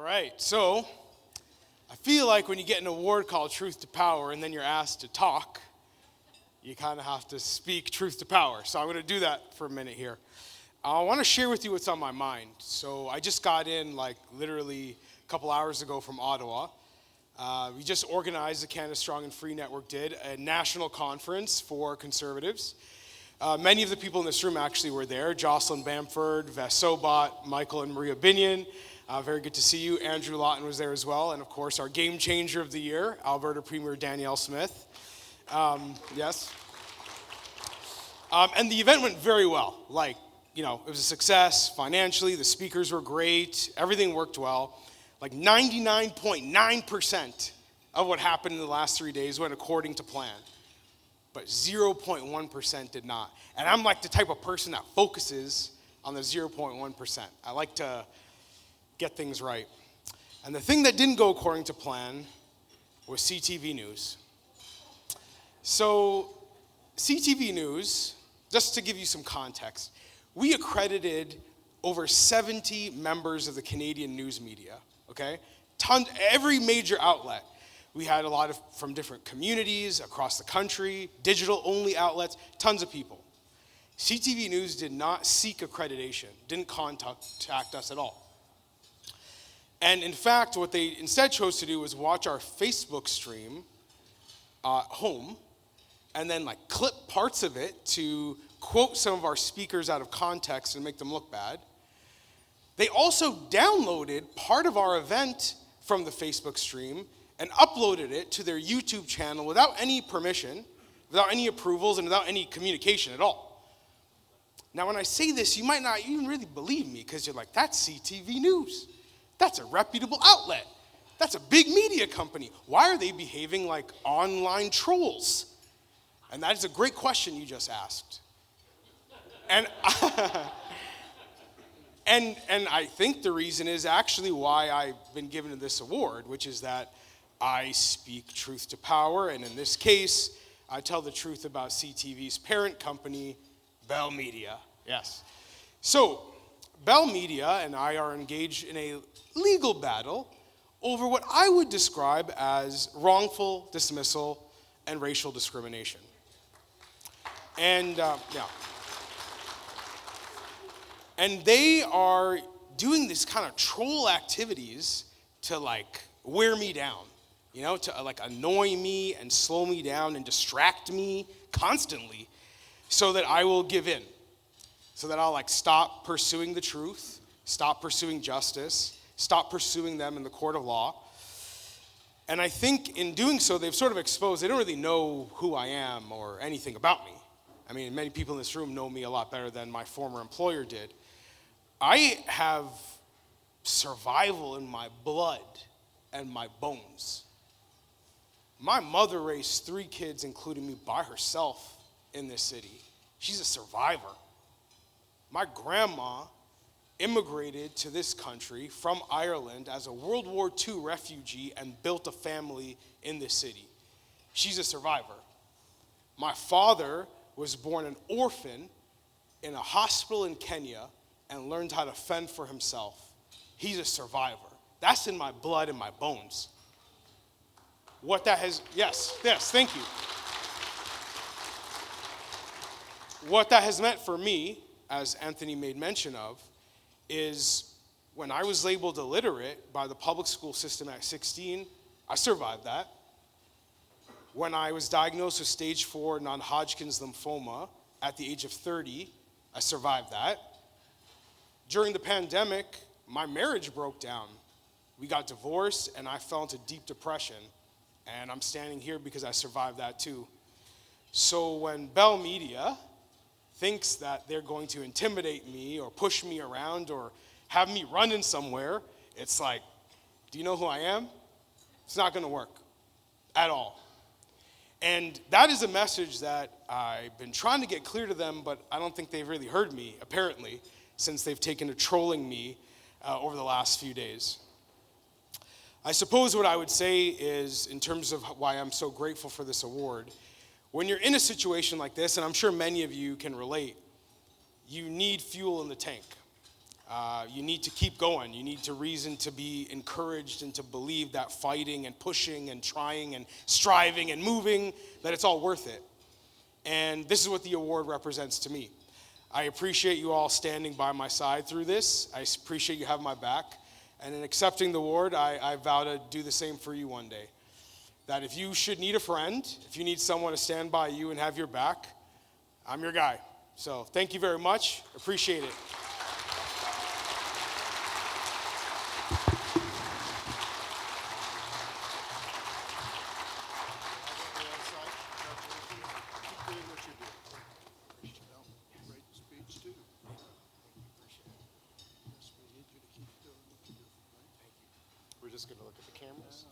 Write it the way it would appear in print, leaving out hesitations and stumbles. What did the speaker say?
right, so I feel like when you get an award called Truth to Power and then you're asked to talk, you kind of have to speak truth to power. So I'm going to do that for a minute here. I want to share with you what's on my mind. So I just got in literally a couple hours ago from Ottawa. We just organized, the Canada Strong and Free Network did, a national conference for conservatives. Many of the people in this room actually were there. Jocelyn Bamford, Ves Sobot, Michael and Maria Binion. Very good to see you. Andrew Lawton was there as well. And of course, our game changer of the year, Alberta Premier Danielle Smith. Yes. And the event went very well. It was a success financially. The speakers were great. Everything worked well. 99.9% of what happened in the last 3 days went according to plan. But 0.1% did not. And I'm the type of person that focuses on the 0.1%. I like to get things right. And the thing that didn't go according to plan was CTV News. So CTV News, just to give you some context, we accredited over 70 members of the Canadian news media, okay? Every major outlet. We had a lot from different communities across the country, digital-only outlets, tons of people. CTV News did not seek accreditation, didn't contact us at all. And in fact, what they instead chose to do was watch our Facebook stream home and then clip parts of it to quote some of our speakers out of context and make them look bad. They also downloaded part of our event from the Facebook stream and uploaded it to their YouTube channel without any permission, without any approvals, and without any communication at all. Now, when I say this, you might not even really believe me because you're like, that's CTV News. That's a reputable outlet. That's a big media company. Why are they behaving like online trolls? And that is a great question you just asked. And and I think the reason is actually why I've been given this award, which is that I speak truth to power, and in this case, I tell the truth about CTV's parent company, Bell Media. Yes. So, Bell Media and I are engaged in a legal battle over what I would describe as wrongful dismissal and racial discrimination. And, And they are doing these kind of troll activities to wear me down, to annoy me and slow me down and distract me constantly so that I will give in, so that I'll stop pursuing the truth, stop pursuing justice, stop pursuing them in the court of law. And I think in doing so, they've sort of exposed, they don't really know who I am or anything about me. I mean, many people in this room know me a lot better than my former employer did. I have survival in my blood and my bones. My mother raised 3 kids, including me, by herself in this city. She's a survivor. My grandma immigrated to this country from Ireland as a World War II refugee and built a family in this city. She's a survivor. My father was born an orphan in a hospital in Kenya and learned how to fend for himself. He's a survivor. That's in my blood and my bones. Yes, thank you. What that has meant for me, as Anthony made mention of, is when I was labeled illiterate by the public school system at 16, I survived that. When I was diagnosed with stage 4 non-Hodgkin's lymphoma at the age of 30, I survived that. During the pandemic, my marriage broke down. We got divorced, and I fell into deep depression. And I'm standing here because I survived that too. So when Bell Media thinks that they're going to intimidate me or push me around or have me running somewhere, it's like, do you know who I am? It's not going to work at all. And that is a message that I've been trying to get clear to them, but I don't think they've really heard me, apparently, since they've taken to trolling me over the last few days. I suppose what I would say is, in terms of why I'm so grateful for this award, when you're in a situation like this, and I'm sure many of you can relate, you need fuel in the tank. You need to keep going. You need to reason to be encouraged and to believe that fighting and pushing and trying and striving and moving, that it's all worth it. And this is what the award represents to me. I appreciate you all standing by my side through this. I appreciate you having my back. And in accepting the award, I vow to do the same for you one day. That if you should need a friend, if you need someone to stand by you and have your back, I'm your guy. So thank you very much. Appreciate it. We're just going to look at the cameras.